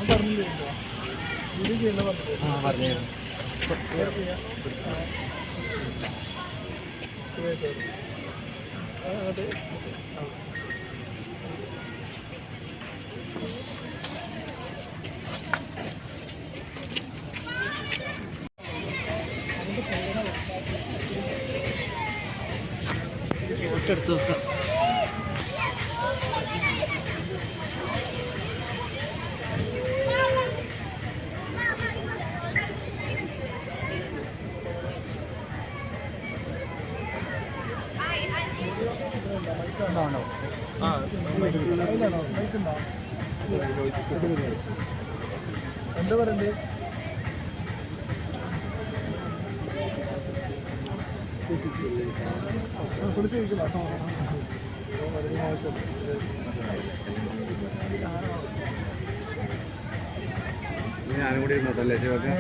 പറഞ്ഞില്ലേ ഇത് ചെയ്യണ പറഞ്ഞു അത് എടുത്ത് നോക്കാം. എന്താ പറയണ്ടേ? ഞാനും കൂടി ഇരുന്നോട്ടല്ലേ ശിവക്ക്?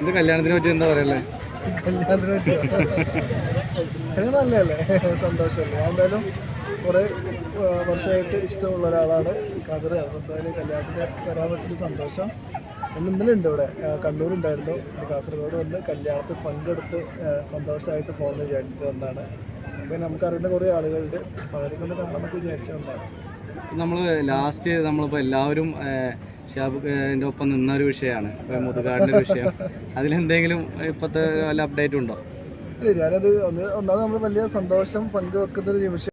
ഇത് കല്യാണത്തിനെ പറ്റി എന്താ പറയല്ലേ? കല്യാണത്തിനെ പറ്റി നല്ലതല്ലേ, സന്തോഷമല്ലേ. എന്തായാലും കുറേ വർഷമായിട്ട് ഇഷ്ടമുള്ള ഒരാളാണ് ഖദർ. അപ്പോൾ എന്തായാലും കല്യാണത്തിന് വരാൻ വെച്ചിട്ട് സന്തോഷം. ഇന്നലെ ഉണ്ട് ഇവിടെ, കണ്ണൂരുണ്ടായിരുന്നു. കാസർഗോഡ് വന്ന് കല്യാണത്തിൽ പങ്കെടുത്ത് സന്തോഷമായിട്ട് പോകുമെന്ന് വിചാരിച്ചിട്ട് വന്നതാണ്. അപ്പോൾ നമുക്കറിയുന്ന കുറേ ആളുകളുണ്ട്, അപ്പോൾ അവരൊക്കെ ഒന്ന് കാണാമെന്നൊക്കെ വിചാരിച്ചു വന്നതാണ്. നമ്മൾ ലാസ്റ്റ് നമ്മളിപ്പോൾ എല്ലാവരും ഷാബിൻ്റെ ഒപ്പം നിന്നൊരു വിഷയമാണ് മുതുകാടിൻ്റെ ഒരു വിഷയം. അതിലെന്തെങ്കിലും ഇപ്പോഴത്തെ വല്ല അപ്ഡേറ്റ് ഉണ്ടോ? ഇല്ല, ഞാനത് ഒന്നാമത് നമ്മൾ വലിയ സന്തോഷം പങ്കുവെക്കുന്നൊരു നിമിഷം.